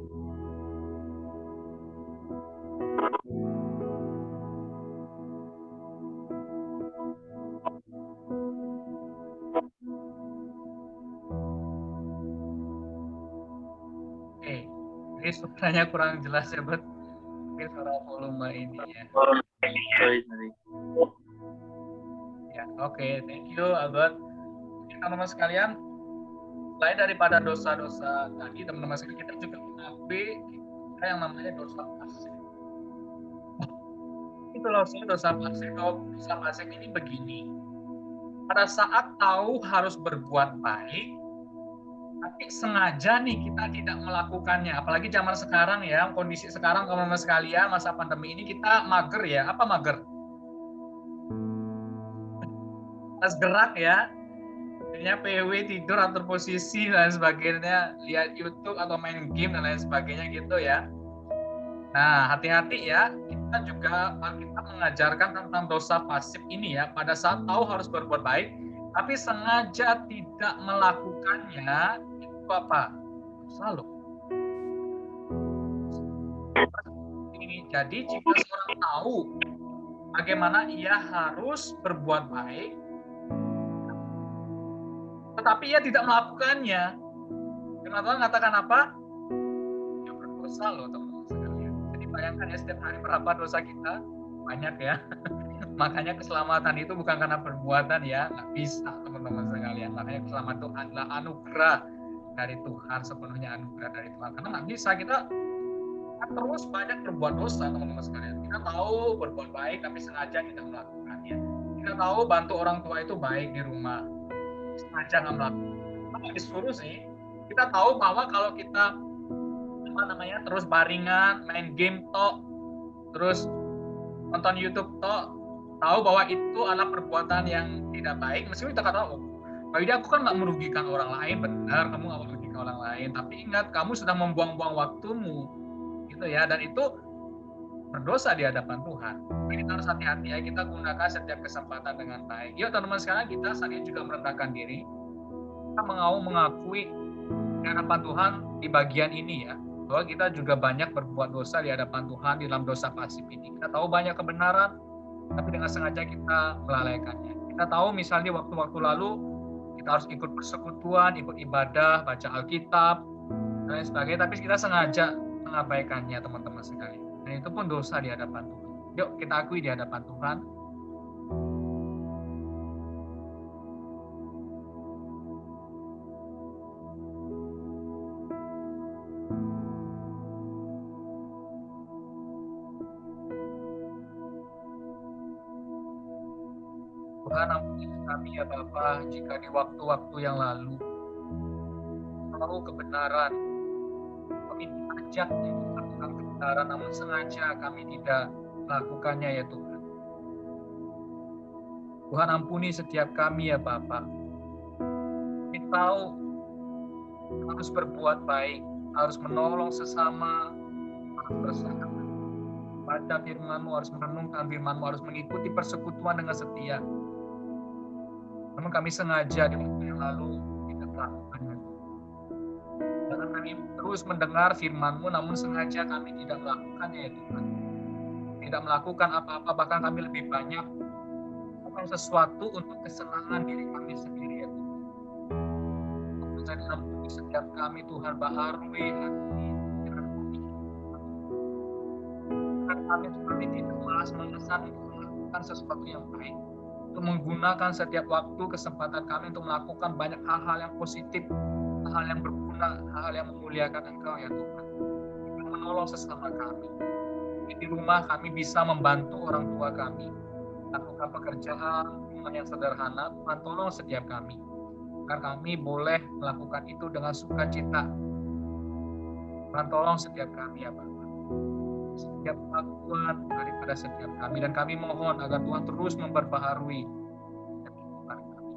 Ini suaranya kurang jelas ya, Bet. Mungkin suara volume ini ya. Sorry. Ya, oke. Thank you, Albert. Teman-teman sekalian, Selain daripada dosa-dosa tadi, teman-teman sekalian, kita juga mengakui yang namanya dosa pasif. Itu loh, dosa pasif. Dosa pasif ini begini. Pada saat tahu harus berbuat baik, tapi sengaja nih kita tidak melakukannya. Apalagi zaman sekarang ya, kondisi sekarang teman-teman sekalian, masa pandemi ini kita mager ya. Apa mager? Pas gerak ya. Akhirnya PW, tidur, atur posisi dan sebagainya, lihat YouTube atau main game dan lain sebagainya gitu ya. Nah, hati-hati ya, kita juga Alkitab mengajarkan tentang dosa pasif ini ya, pada saat tahu harus berbuat baik, tapi sengaja tidak melakukannya, itu apa? Dosa loh. Ini, jadi jika seorang tahu bagaimana ia harus berbuat baik, tetapi ia tidak melakukannya, firman Tuhan mengatakan apa? Dia berdosa loh, teman-teman. Bayangkan ya, setiap hari berapa dosa kita, banyak ya. Makanya keselamatan itu bukan karena perbuatan ya, nggak bisa teman-teman sekalian. Makanya keselamatan itu adalah anugerah dari Tuhan, sepenuhnya anugerah dari Tuhan. Karena nggak bisa kita terus banyak berbuat dosa teman-teman sekalian. Kita tahu berbuat baik tapi sengaja tidak melakukannya. Kita tahu bantu orang tua itu baik di rumah, sengaja nggak melakukan. Nggak disuruh sih. Kita tahu bahwa kalau kita terus baringan, main game tok, terus nonton YouTube tok, tahu bahwa itu adalah perbuatan yang tidak baik. Meskipun kita kata, bagi aku kan nggak merugikan orang lain, benar, kamu nggak merugikan orang lain. Tapi ingat, kamu sudah membuang-buang waktumu, gitu ya. Dan itu berdosa di hadapan Tuhan. Jadi kita harus hati-hati ya, kita gunakan setiap kesempatan dengan baik. Yuk teman-teman sekalian, kita saat ini juga merendahkan diri. Kita mau mengakui di hadapan Tuhan di bagian ini ya, bahwa kita juga banyak berbuat dosa di hadapan Tuhan di dalam dosa pasif ini. Kita tahu banyak kebenaran, tapi dengan sengaja kita melalaikannya. Kita tahu misalnya waktu-waktu lalu kita harus ikut persekutuan, ikut ibadah, baca Alkitab, dan lain sebagainya, tapi kita sengaja mengabaikannya teman-teman sekalian. Dan itu pun dosa di hadapan Tuhan. Yuk kita akui di hadapan Tuhan. Tuhan ampuni kami ya Bapa, jika di waktu-waktu yang lalu tahu kebenaran, kami diajak untuk melakukan kebenaran, namun sengaja kami tidak melakukannya ya Tuhan. Tuhan ampuni setiap kami ya Bapa. Kami tahu harus berbuat baik, harus menolong sesama, harus bersahabat, baca firman-Mu, harus merenungkan firman-Mu, harus mengikuti persekutuan dengan setia. Namun kami sengaja di waktu yang lalu tidak melakukannya. Jangan kami terus mendengar firman-Mu, namun sengaja kami tidak melakukannya ya Tuhan. Tidak melakukan apa-apa, bahkan kami lebih banyak melakukan sesuatu untuk kesenangan diri kami sendiri ya Tuhan. Menjadi ampuni setiap kami Tuhan, baharui hati kami. Kami tidak malas-malasan untuk melakukan sesuatu yang baik, untuk menggunakan setiap waktu kesempatan kami untuk melakukan banyak hal-hal yang positif, hal yang berguna, hal yang memuliakan Engkau ya Tuhan. Kita menolong sesama kami. Di rumah kami bisa membantu orang tua kami, lakukan pekerjaan rumah yang sederhana. Tuhan tolong setiap kami, agar kami boleh melakukan itu dengan sukacita. Tuhan tolong setiap kami ya Bapak. Setiap pengakuan daripada setiap kami, dan kami mohon agar Tuhan terus memperbaharui kehidupan kami.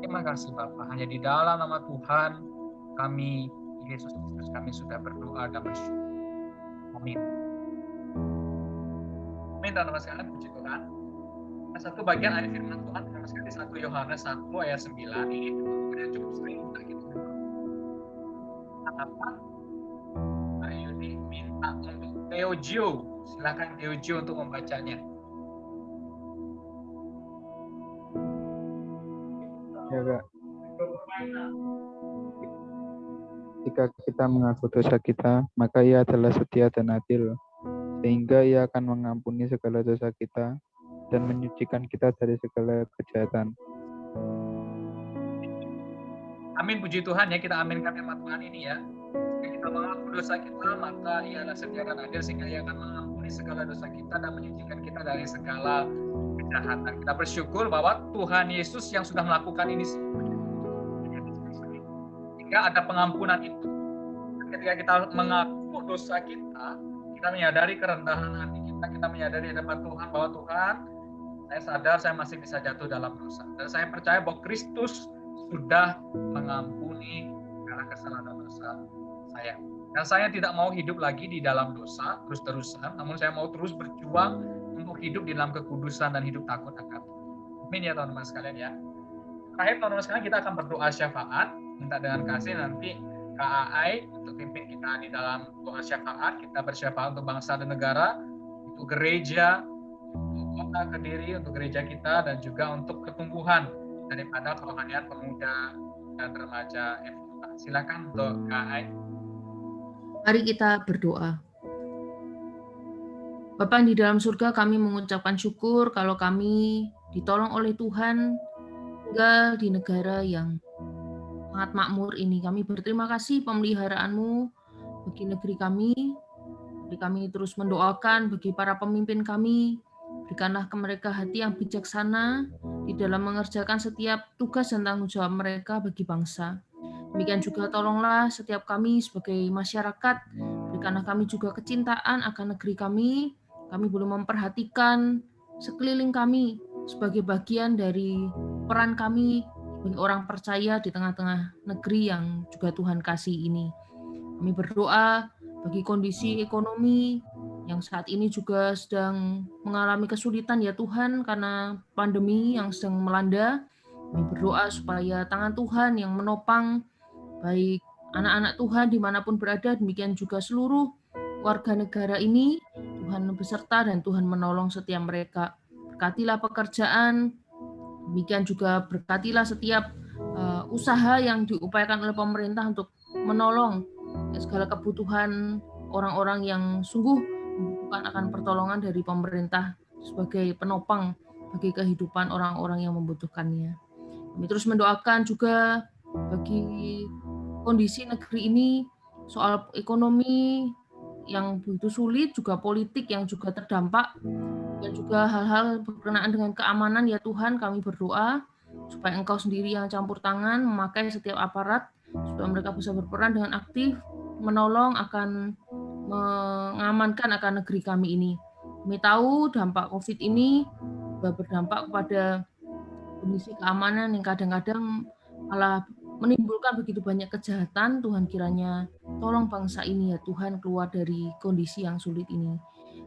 Terima kasih Bapa, hanya di dalam nama Tuhan kami Yesus Kristus kami sudah berdoa dan bersyukur. Amin. Amin teman-teman sekalian, puji Tuhan. Satu bagian ayat firman Tuhan teman-teman sekalian, 1 Yohanes 1 ayat 9 ini yang cukup sering kita apa? Ayuni minta untuk Teogio, silakan Teogio untuk membacanya. Ya Kak. Jika kita mengaku dosa kita, maka Ia adalah setia dan adil, sehingga Ia akan mengampuni segala dosa kita dan menyucikan kita dari segala kejahatan. Amin, puji Tuhan ya, kita aminkan firman Tuhan ini ya. Jika kita mengaku dosa kita, maka Ia adalah setia dan adil sehingga Ia akan mengampuni segala dosa kita dan menyucikan kita dari segala kejahatan. Kita bersyukur bahwa Tuhan Yesus yang sudah melakukan ini semua, sehingga ada pengampunan itu. Ketika kita mengaku dosa kita menyadari kerendahan hati kita menyadari di depan Tuhan bahwa Tuhan, saya sadar saya masih bisa jatuh dalam dosa. Dan saya percaya bahwa Kristus sudah mengampuni segala kesalahan dan dosa saya. Dan saya tidak mau hidup lagi di dalam dosa terus-terusan, namun saya mau terus berjuang untuk hidup di dalam kekudusan dan hidup takut akan Tuhan. Amin ya teman-teman sekalian ya. Terakhir teman-teman sekalian, kita akan berdoa syafaat, minta dengan kasih nanti KAI untuk pimpin kita di dalam doa syafaat. Kita bersyafaat untuk bangsa dan negara, untuk gereja, untuk kota Kediri, untuk gereja kita, dan juga untuk ketumbuhan daripada kerohanian pemuda dan remaja FK. Silakan untuk KAI. Mari kita berdoa. Bapa di dalam surga, kami mengucapkan syukur kalau kami ditolong oleh Tuhan tinggal di negara yang sangat makmur ini. Kami berterima kasih pemeliharaanmu bagi negeri kami. Kami terus mendoakan bagi para pemimpin kami. Berikanlah ke mereka hati yang bijaksana di dalam mengerjakan setiap tugas dan tanggung jawab mereka bagi bangsa. Demikian juga tolonglah setiap kami sebagai masyarakat. Berikanlah kami juga kecintaan akan negeri kami. Kami boleh memperhatikan sekeliling kami sebagai bagian dari peran kami sebagai orang percaya di tengah-tengah negeri yang juga Tuhan kasih ini. Kami berdoa bagi kondisi ekonomi yang saat ini juga sedang mengalami kesulitan ya Tuhan karena pandemi yang sedang melanda. Kami berdoa supaya tangan Tuhan yang menopang baik anak-anak Tuhan dimanapun berada, demikian juga seluruh warga negara ini. Tuhan beserta dan Tuhan menolong setiap mereka. Berkatilah pekerjaan, demikian juga berkatilah setiap usaha yang diupayakan oleh pemerintah untuk menolong segala kebutuhan orang-orang yang sungguh membutuhkan akan pertolongan dari pemerintah sebagai penopang bagi kehidupan orang-orang yang membutuhkannya. Kami terus mendoakan juga bagi kondisi negeri ini, soal ekonomi yang begitu sulit, juga politik yang juga terdampak, dan juga hal-hal berkenaan dengan keamanan ya Tuhan. Kami berdoa supaya Engkau sendiri yang campur tangan memakai setiap aparat supaya mereka bisa berperan dengan aktif menolong akan mengamankan akan negeri kami ini. Kami tahu dampak COVID ini juga berdampak kepada kondisi keamanan yang kadang-kadang malah menimbulkan begitu banyak kejahatan. Tuhan kiranya tolong bangsa ini ya Tuhan keluar dari kondisi yang sulit ini.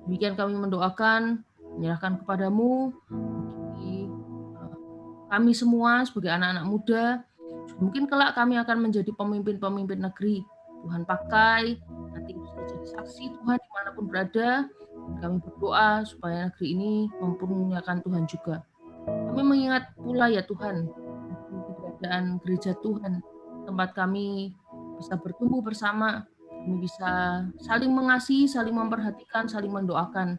Demikian kami mendoakan, menyerahkan kepadamu bagi kami semua sebagai anak-anak muda. Mungkin kelak kami akan menjadi pemimpin-pemimpin negeri. Tuhan pakai, nanti bisa jadi saksi Tuhan dimanapun berada. Kami berdoa supaya negeri ini mempermuliakan Tuhan juga. Kami mengingat pula ya Tuhan, keberadaan gereja Tuhan, tempat kami bisa bertumbuh bersama, kami bisa saling mengasihi, saling memperhatikan, saling mendoakan.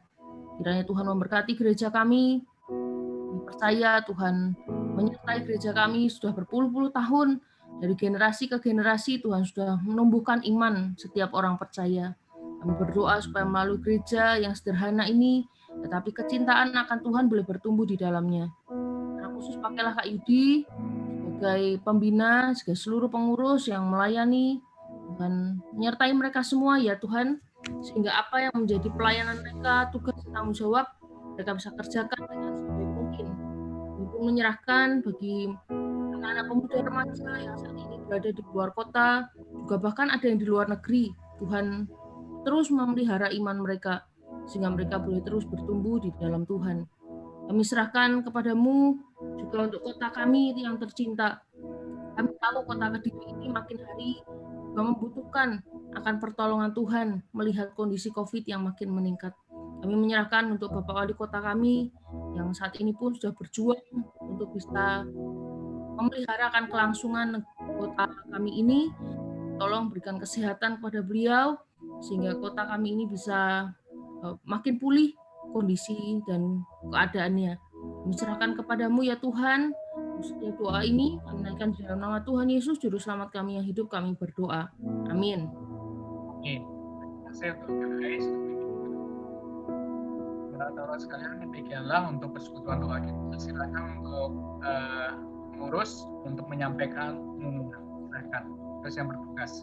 Kiranya Tuhan memberkati gereja kami. Kami percaya Tuhan menyertai gereja kami sudah berpuluh-puluh tahun. Dari generasi ke generasi Tuhan sudah menumbuhkan iman setiap orang percaya. Kami berdoa supaya melalui gereja yang sederhana ini, tetapi kecintaan akan Tuhan boleh bertumbuh di dalamnya. Secara khusus pakailah Kak Yudi sebagai pembina, sebagai seluruh pengurus yang melayani, Tuhan menyertai mereka semua ya Tuhan, sehingga apa yang menjadi pelayanan mereka, tugas dan tanggung jawab, mereka bisa kerjakan dengan sebaik mungkin. Untuk menyerahkan bagi anak-anak pemuda remaja yang saat ini berada di luar kota, juga bahkan ada yang di luar negeri. Tuhan terus memelihara iman mereka, sehingga mereka boleh terus bertumbuh di dalam Tuhan. Kami serahkan kepadamu juga untuk kota kami yang tercinta. Kami tahu kota Kediri ini makin hari juga membutuhkan akan pertolongan Tuhan melihat kondisi COVID yang makin meningkat. Kami menyerahkan untuk Bapak Wali Kota kami yang saat ini pun sudah berjuang untuk bisa memeliharakan kelangsungan kota kami ini. Tolong berikan kesehatan kepada beliau sehingga kota kami ini bisa makin pulih kondisi dan keadaannya. Kami serahkan kepadamu ya Tuhan, Setiap doa ini kami naikkan di dalam nama Tuhan Yesus, Juru Selamat kami yang hidup, kami berdoa. Amin. Amin. Terima kasih untuk guys. Saudara sekalian, demikianlah untuk persekutuan doa kita. Silakan untuk mengurus, untuk menyampaikan pengumuman. Silakan. Terus yang bertugas.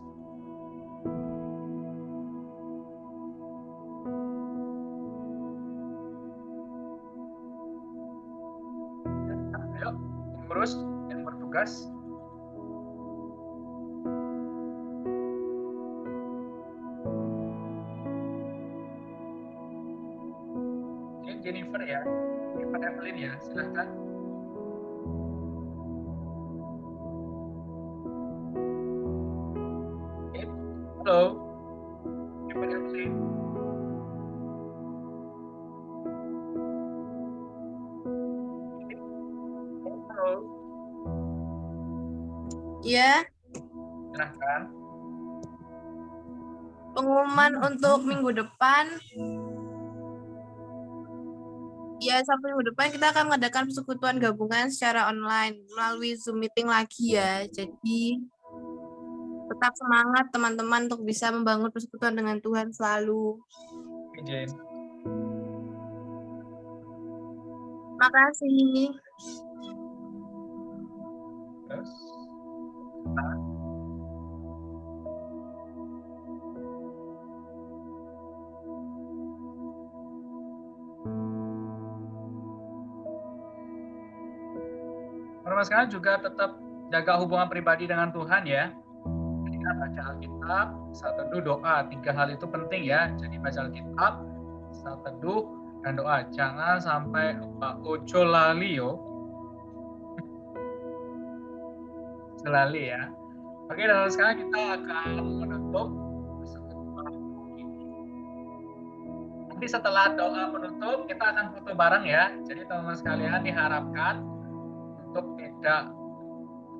Ayo, mengurus yang bertugas. Jennifer ya, Jennifer Evelyn ya, silahkan. Halo, Jennifer Evelyn. Halo. Ya, Silahkan. pengumuman untuk minggu depan. Ya, sampai minggu depan kita akan mengadakan persekutuan gabungan secara online melalui Zoom meeting lagi ya. Jadi tetap semangat teman-teman untuk bisa membangun persekutuan dengan Tuhan selalu. Jen. Makasih. Terus. Nah. Teman-teman sekalian juga tetap jaga hubungan pribadi dengan Tuhan ya. Ketika baca Alkitab, saat teduh, doa. 3 hal itu penting ya. Jadi baca Alkitab, saat teduh, dan doa. Jangan sampai ojo lali yo. Lali ya. Oke, dan sekarang kita akan menutup. Nanti setelah doa menutup, kita akan foto bareng ya. Jadi teman-teman sekalian diharapkan untuk tidak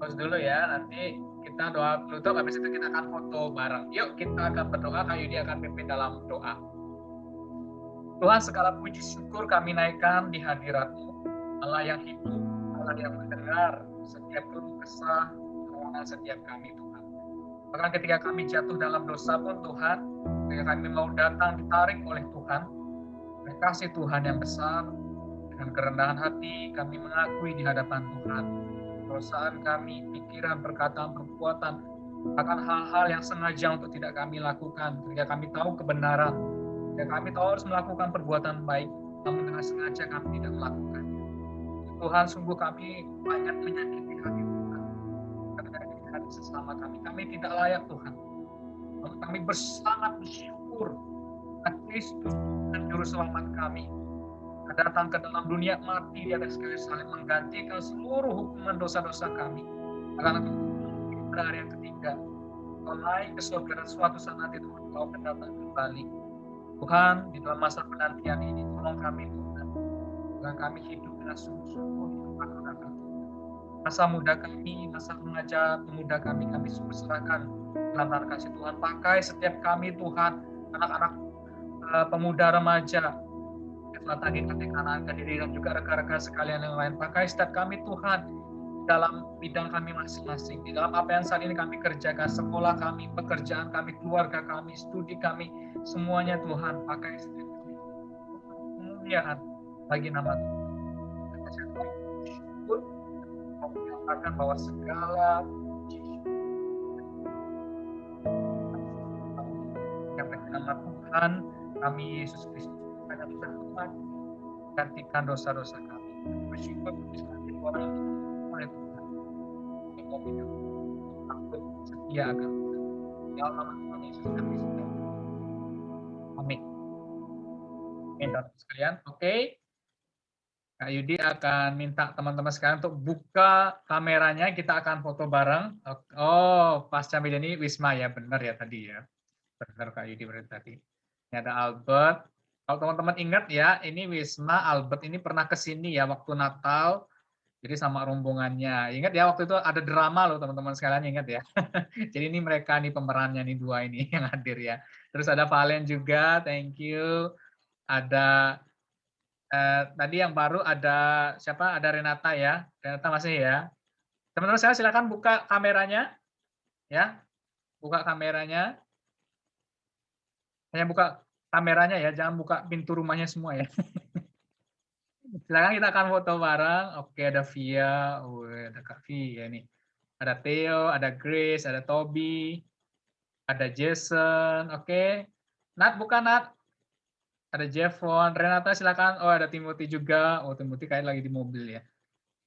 pause dulu ya, nanti kita doa penutup, habis itu kita akan foto bareng. Yuk kita akan berdoa, Kak Yudi akan pimpin dalam doa. Tuhan, segala puji syukur kami naikkan di hadirat-Mu, Allah yang hidup, Allah yang mendengar setiap keluh kesah, permohonan setiap kami Tuhan. Bahkan ketika kami jatuh dalam dosa pun Tuhan, ketika kami mau datang ditarik oleh Tuhan, kasih Tuhan yang besar, dengan kerendahan hati kami mengakui di hadapan Tuhan kedosaan kami, pikiran, perkataan, perbuatan, bahkan hal-hal yang sengaja untuk tidak kami lakukan. Ketika kami tahu kebenaran, ketika kami tahu harus melakukan perbuatan baik, namun dengan sengaja kami tidak melakukan. Tuhan, sungguh kami banyak menyakiti hati Tuhan. Menyakiti hati sesama kami. Kami tidak layak Tuhan. Namun kami sangat bersyukur Kristus dan Juru Selamat kami datang ke dalam dunia mati di atas kayu salib menggantikan seluruh hukuman dosa-dosa kami. Akan pada hari yang ketiga, Kau naik ke surga dan suatu saat nanti Tuhan Kau akan datang kembali. Tuhan, di dalam masa penantian ini, tolong kami Tuhan. Tuhan kami hidup dengan sungguh-sungguh masa muda kami, masa remaja, pemuda kami serahkan dalam tangan kasih Tuhan. Pakai setiap kami Tuhan, anak-anak pemuda remaja, tadi kanan diri dan juga rekan-rekan sekalian yang lain. Pakai setiap kami Tuhan dalam bidang kami masing-masing, di dalam apa yang saat ini kami kerjakan, sekolah kami, pekerjaan kami, keluarga kami, studi kami, semuanya Tuhan. Pakai setiap kami kemuliaan bagi nama Tuhan. Menyatakan bahwa segala yang nama Tuhan kami Yesus Kristus hanya bertobat, gantikan dosa-dosa kami. Bersyukur bisa orang oleh Tuhan. Kami takut setia akan Tuhan. Dalam nama Tuhan Yesus kami sudah. Amin. Amin, teman-teman sekalian. Oke. Kak Yudi akan minta teman-teman sekalian untuk buka kameranya. Kita akan foto bareng. Oh, pasca media ini Wisma ya, benar ya tadi ya. Benar Kak Yudi berarti tadi. Ini ada Albert. Kalau teman-teman ingat ya, ini Wisma, Albert ini pernah ke sini ya waktu Natal. Jadi sama rombongannya. Ingat ya waktu itu ada drama loh teman-teman sekalian, ingat ya. Jadi ini mereka nih pemerannya nih dua ini yang hadir ya. Terus ada Valen juga, thank you. Ada Tadi yang baru ada siapa? Ada Renata ya. Renata masih ya. Teman-teman saya silakan buka kameranya. Ya. Buka kameranya. Hanya buka kameranya ya, jangan buka pintu rumahnya semua ya. Silakan kita akan foto bareng. Oke, ada Via, ada Kak Via nih. Ada Theo, ada Grace, ada Toby, ada Jason. Oke. Nat, buka Nat. Ada Jeffon, Renata silakan. Oh, ada Timothy juga. Oh, Timothy kayak lagi di mobil ya.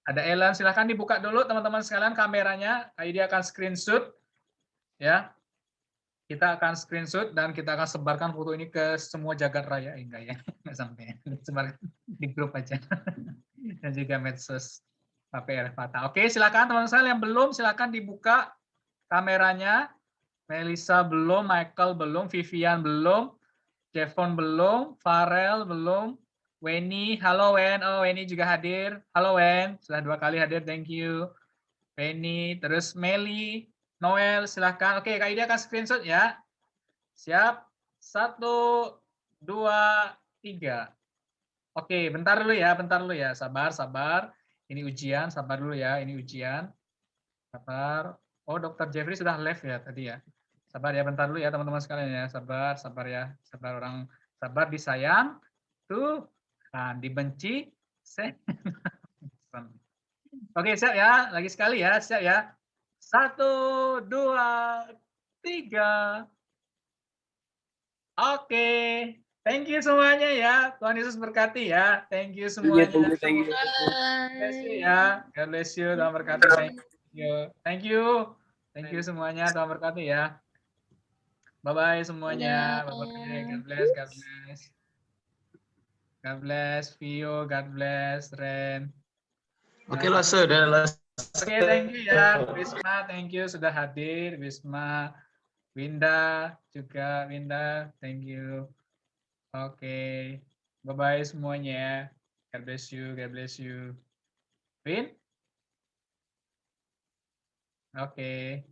Ada Ellen, silakan dibuka dulu teman-teman sekalian kameranya. Dia akan screenshot ya. Kita akan screenshot dan kita akan sebarkan foto ini ke semua jagat raya. Enggak ya, enggak sampai. Sebarkan di grup aja. Dan juga medsos KPR Fata. Oke, silakan teman-teman sekalian yang belum silakan dibuka kameranya. Melissa belum, Michael belum, Vivian belum, Jeffon belum, Farel belum, Weni, halo Wen, oh Weni juga hadir, halo Wen, sudah 2 kali hadir, thank you. Weni, terus Meli, Noel, silahkan. Oke, Kak Ida akan screenshot ya. Siap, 1, 2, 3. Oke, bentar dulu ya, sabar, sabar. Ini ujian, sabar dulu ya, ini ujian. Sabar. Oh, Dr. Jeffrey sudah live ya tadi ya. Sabar ya, bentar dulu ya teman-teman sekalian ya. Sabar, sabar ya. Sabar orang, sabar disayang. Tuh, kan dibenci. Oke, siap ya. Lagi sekali ya, siap ya. 1, 2, 3. Oke. Thank you semuanya ya. Tuhan Yesus berkati ya. Thank you semuanya. Thank you. God bless you ya. God bless you. Tuhan berkati. Thank you. Thank you semuanya. Tuhan berkati ya. Bye-bye semuanya. Bye-bye. God bless. God bless. God bless. Vio. God bless. Ren. Oke, Lase. Udah Lase. Oke, thank you ya. Wisma, thank you sudah hadir. Wisma. Winda juga. Winda, thank you. Oke. Bye-bye semuanya. God bless you. God bless you. Win? Oke.